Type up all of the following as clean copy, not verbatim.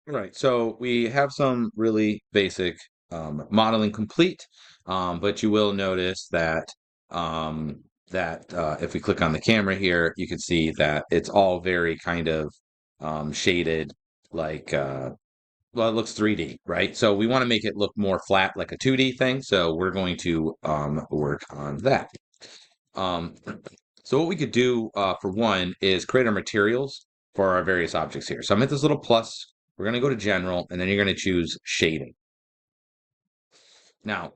Right. So we have some really basic modeling complete, but you will notice that if we click on the camera here, you can see that it's all very kind of shaded, like well, it looks 3D, right? So we want to make it look more flat, like a 2D thing. So we're going to work on that. Um, so what we could do for one is create our materials for our various objects here. So I'm at this little plus. We're going to go to general, and then you're going to choose shading. Now,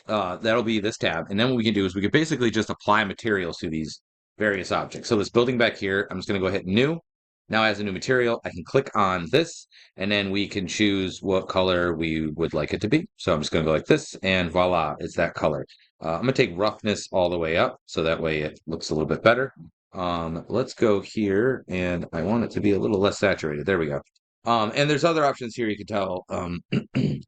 that'll be this tab. And then what we can do is we could basically just apply materials to these various objects. So this building back here, I'm just going to go hit new. Now as a new material, I can click on this, and then we can choose what color we would like it to be. So I'm just going to go like this, and voila, it's that color. I'm going to take roughness all the way up, so that way it looks a little bit better. Let's go here, and I want it to be a little less saturated. There we go. And there's other options here you can tell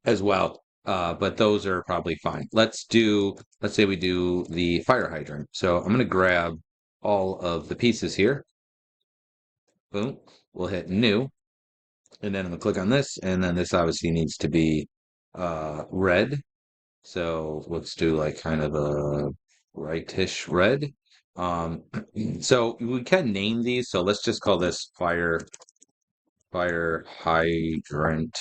as well. But those are probably fine. Let's say we do the fire hydrant. So I'm going to grab all of the pieces here. Boom. We'll hit new. And then I'm going to click on this. And then this obviously needs to be red. So let's do like kind of a brightish red. Um, so we can name these. So let's just call this fire hydrant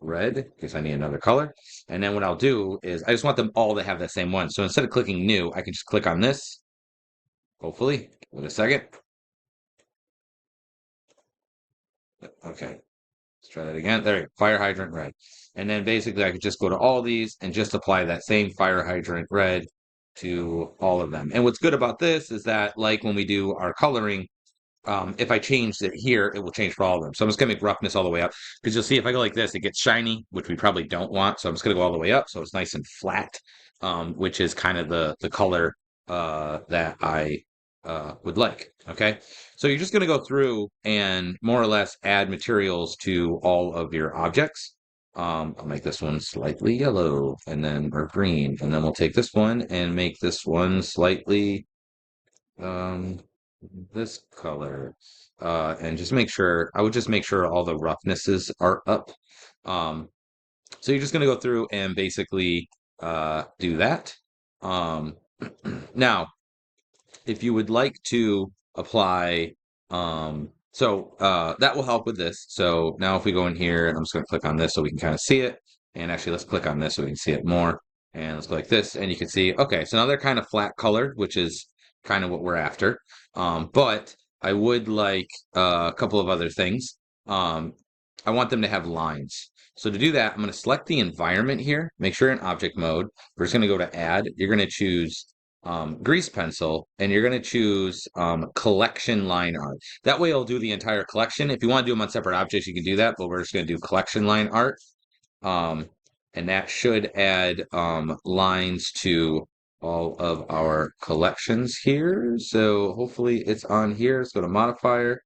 red because I need another color. And then what I'll do is I just want them all to have that same one. So instead of clicking new, I can just click on this, hopefully. Wait a second. Okay, let's try that again. There you go, fire hydrant red. And then basically I could just go to all these and just apply that same fire hydrant red to all of them. And what's good about this is that like when we do our coloring, if I change it here, it will change for all of them. So I'm just gonna make roughness all the way up because you'll see if I go like this, it gets shiny, which we probably don't want. So I'm just gonna go all the way up so it's nice and flat, which is kind of the color that I would like. Okay, so you're just gonna go through and more or less add materials to all of your objects. I'll make this one slightly yellow and then or green, and then we'll take this one and make this one slightly um this color and just make sure I would just make sure all the roughnesses are up. So you're just going to go through and basically do that. um Now if you would like to apply that will help with this. So now if we go in here, and I'm just going to click on this so we can kind of see it, and actually let's click on this so we can see it more, and let's go like this and you can see, okay, so now they're kind of flat colored, which is kind of what we're after. But I would like a couple of other things. I want them to have lines. So to do that, I'm going to select the environment here, make sure in object mode. We're just going to go to add. You're going to choose grease pencil, and you're going to choose collection line art. That way it'll do the entire collection. If you want to do them on separate objects, you can do that, but we're just going to do collection line art. Um, and that should add lines to all of our collections here. So hopefully it's on here. Let's go to modifier,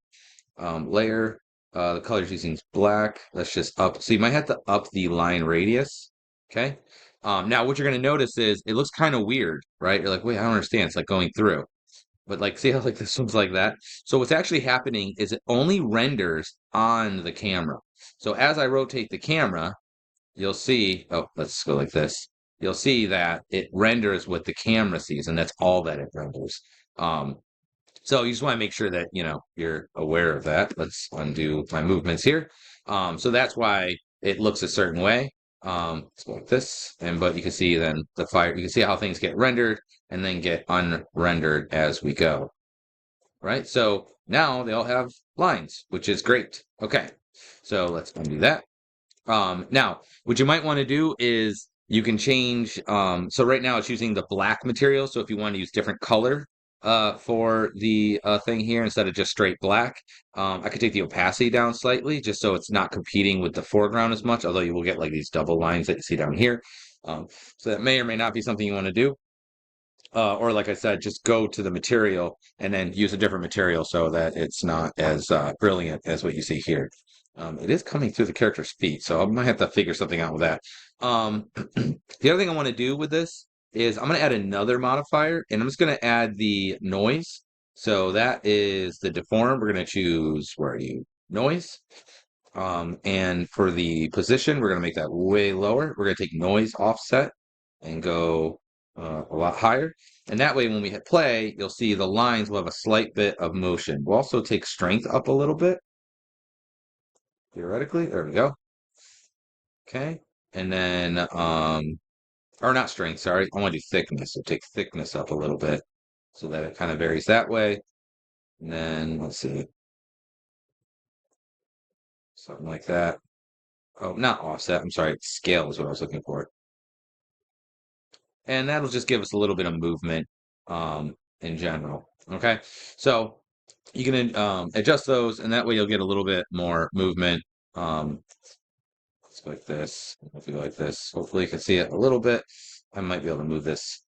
layer. The color's using black. Let's just up. So you might have to up the line radius. Okay. Now what you're going to notice is it looks kind of weird, right? You're like, wait, I don't understand. It's like going through. But like, see how like this one's like that? So what's actually happening is it only renders on the camera. So as I rotate the camera, you'll see, oh, let's go like this. You'll see that it renders what the camera sees, and that's all that it renders. Um, so you just want to make sure that, you're aware of that. Let's undo my movements here. So that's why it looks a certain way. Let's go like this. But you can see then you can see how things get rendered and then get unrendered as we go. Right? So now they all have lines, which is great. Okay. So let's undo that. Now, what you might want to do is you can change. So right now it's using the black material. So if you want to use different color for the thing here instead of just straight black, I could take the opacity down slightly just so it's not competing with the foreground as much, although you will get like these double lines that you see down here. So that may or may not be something you want to do. Or like I said, just go to the material and then use a different material so that it's not as brilliant as what you see here. It is coming through the character's feet, so I might have to figure something out with that. The other thing I want to do with this is I'm going to add another modifier, and I'm just going to add the noise. So that is the deform. We're going to choose, where are you? Noise. And for the position, we're going to make that way lower. We're going to take noise offset and go a lot higher. And that way, when we hit play, you'll see the lines will have a slight bit of motion. We'll also take strength up a little bit, theoretically. There we go. Okay. And then, or not strength, sorry. I want to do thickness. So take thickness up a little bit so that it kind of varies that way. And then, let's see, something like that. Oh, not offset. I'm sorry. Scale is what I was looking for. And that'll just give us a little bit of movement in general. Okay, so you can adjust those, and that way you'll get a little bit more movement. Let's go like this. If you like this, hopefully you can see it a little bit. I might be able to move this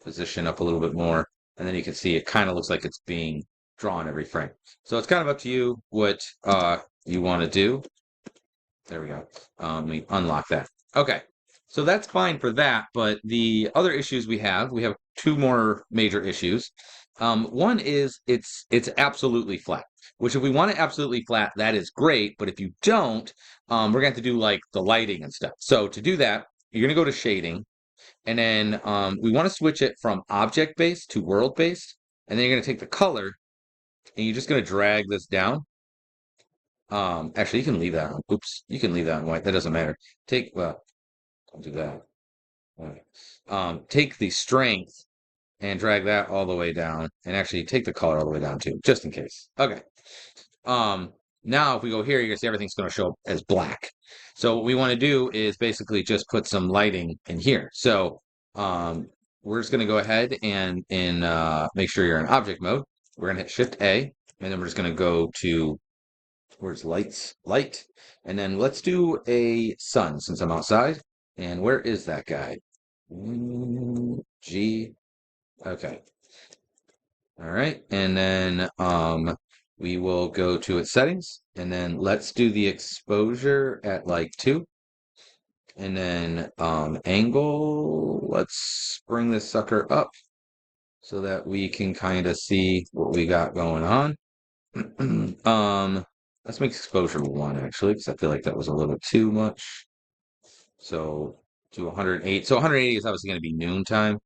position up a little bit more, and then you can see it kind of looks like it's being drawn every frame. So it's kind of up to you what you want to do. There we go. Let me unlock that. Okay. So that's fine for that, but the other issues we have two more major issues. One is it's absolutely flat, which if we want it absolutely flat, that is great, but if you don't, we're going to have to do like the lighting and stuff. So to do that, you're going to go to shading, and then we want to switch it from object-based to world-based, and then you're going to take the color, and you're just going to drag this down. Actually, you can leave that on. Oops, you can leave that on white. That doesn't matter. Well, don't do that. All right. Take the strength and drag that all the way down, and actually take the color all the way down too, just in case. Okay. Now if we go here, you're gonna see everything's gonna show up as black. So what we want to do is basically just put some lighting in here. So we're just gonna go ahead and make sure you're in object mode. We're gonna hit Shift A, and then we're just gonna go to where's lights? Light. And then let's do a sun since I'm outside. And where is that guy? G. Okay. All right. And then we will go to its settings. And then let's do the exposure at like 2. And then angle, let's bring this sucker up so that we can kind of see what we got going on. Let's make exposure 1 actually, because I feel like that was a little bit too much. So do 108. So 180 is obviously going to be noontime.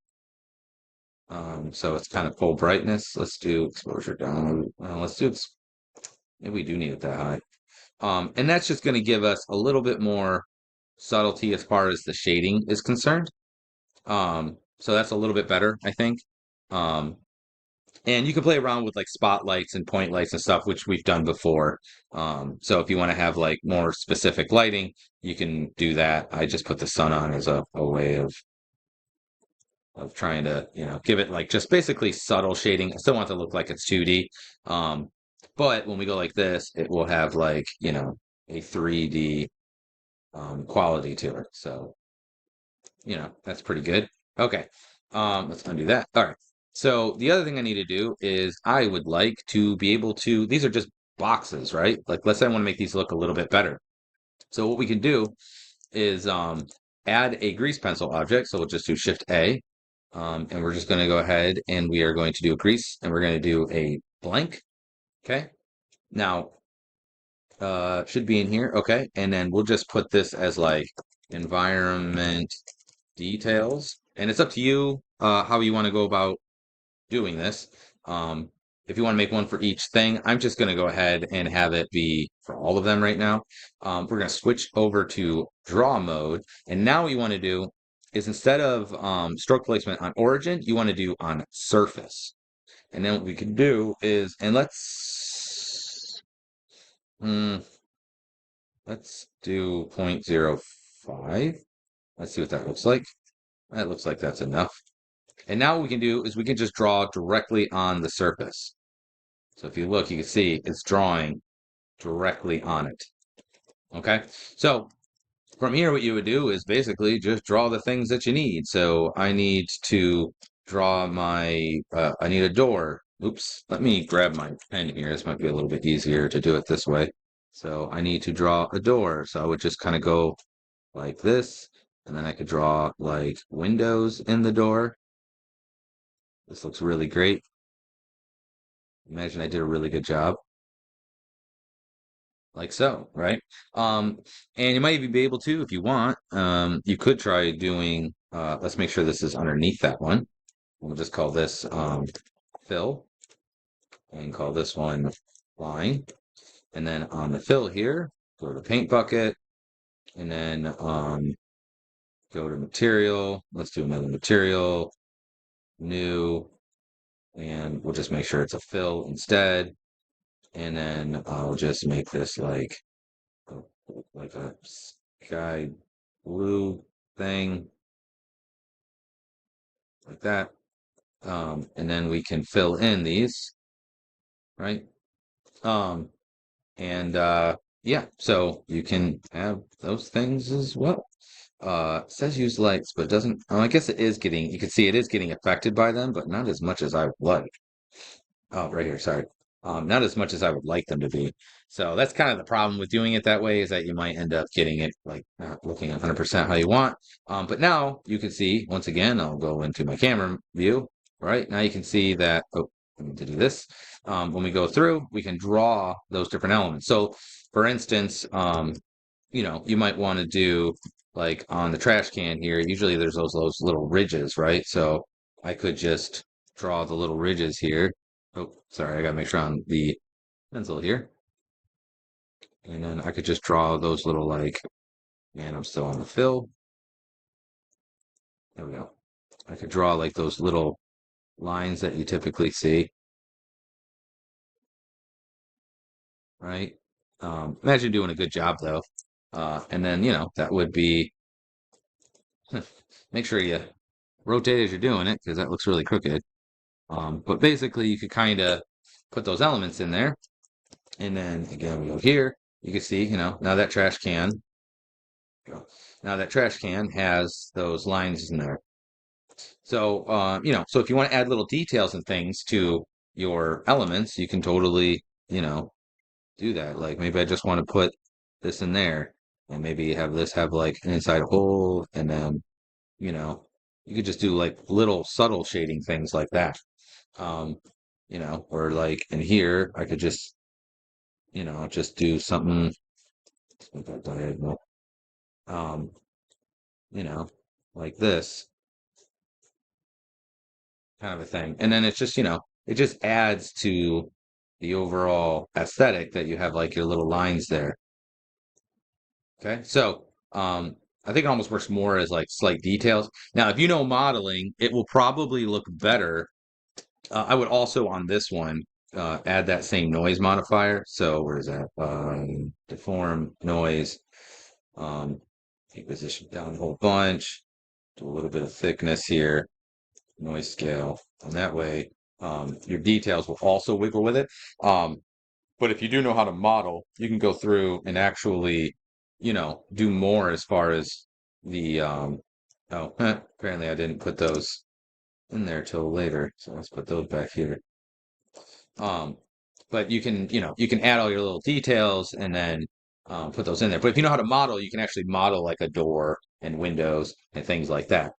So it's kind of full brightness. Let's do exposure down. Maybe we do need it that high. And that's just going to give us a little bit more subtlety as far as the shading is concerned. So that's a little bit better, I think. And you can play around with like spotlights and point lights and stuff, which we've done before. So if you want to have like more specific lighting, you can do that. I just put the sun on as a way of trying to, give it like just basically subtle shading. I still want it to look like it's 2D. But when we go like this, it will have like, a 3D quality to it. So, that's pretty good. Okay. Let's undo that. All right. So the other thing I need to do is I would like to be able to, these are just boxes, right? Like let's say I want to make these look a little bit better. So what we can do is add a grease pencil object. So we'll just do Shift A. And we're just going to go ahead and we are going to do a grease and we're going to do a blank. Okay. Now, should be in here. Okay. And then we'll just put this as like environment details. And it's up to you how you want to go about doing this. If you want to make one for each thing, I'm just going to go ahead and have it be for all of them right now. We're going to switch over to draw mode. And now what you want to do is instead of stroke placement on origin, you want to do on surface. And then what we can do is, and let's do 0.05. Let's see what that looks like. That looks like that's enough. And now what we can do is we can just draw directly on the surface. So if you look, you can see it's drawing directly on it. Okay, so from here, what you would do is basically just draw the things that you need. So I need to draw I need a door. Oops, let me grab my pen here. This might be a little bit easier to do it this way. So I need to draw a door. So I would just kind of go like this, and then I could draw like windows in the door. This looks really great. Imagine I did a really good job. like so, right? And you might even be able to, if you want, you could try doing, let's make sure this is underneath that one. We'll just call this fill and call this one line. And then on the fill here, go to paint bucket and then go to material. Let's do another material, new, and we'll just make sure it's a fill instead. And then I'll just make this like a sky blue thing like that. And then we can fill in these, right? Um, and yeah, so you can have those things as well. It says use lights, but it doesn't. I guess it is getting. You can see it is getting affected by them, but not as much as I would like. Oh, right here, sorry. Not as much as I would like them to be. So that's kind of the problem with doing it that way is that you might end up getting it like not looking 100% how you want. But now you can see, once again, I'll go into my camera view, right? Now you can see that, oh, I need to do this. When we go through, we can draw those different elements. So for instance, you might want to do like on the trash can here, usually there's those little ridges, right? So I could just draw the little ridges here. Oh, sorry, I gotta make sure on the pencil here. And then I could just draw those little man, I'm still on the fill. There we go. I could draw like those little lines that you typically see, right? Imagine doing a good job though. And then, that would be, make sure you rotate as you're doing it because that looks really crooked. But basically you could kind of put those elements in there. And then again, we go here, you can see, now that trash can, now that trash can has those lines in there. So, so if you want to add little details and things to your elements, you can totally, do that. Like maybe I just want to put this in there and maybe have this have like an inside hole and then, you know, you could just do like little subtle shading things like that. Um, or like in here, I could just do something like that diagonal, um, you know, like this kind of a thing. And then it's just, it just adds to the overall aesthetic that you have like your little lines there. Okay. So, I think it almost works more as like slight details. Now, if you know modeling, it will probably look better. I would also on this one add that same noise modifier. So where is that? Deform noise. Um, Take position down a whole bunch. Do a little bit of thickness here. Noise scale. And that way, your details will also wiggle with it. But if you do know how to model, you can go through and actually, do more as far as the oh, apparently I didn't put those in there till later. So let's put those back here. Um, but you can add all your little details and then put those in there. But if you know how to model, you can actually model like a door and windows and things like that.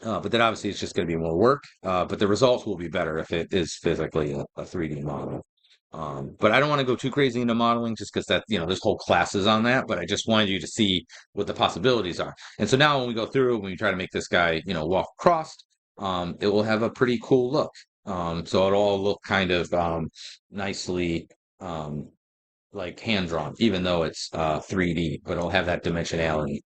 But then obviously it's just going to be more work. But the results will be better if it is physically a 3D model. But I don't want to go too crazy into modeling just because that, there's whole classes on that. But I just wanted you to see what the possibilities are. And so now when we go through, when we try to make this guy, walk across, it will have a pretty cool look. So it'll all look kind of nicely like hand drawn, even though it's 3D, but it'll have that dimensionality.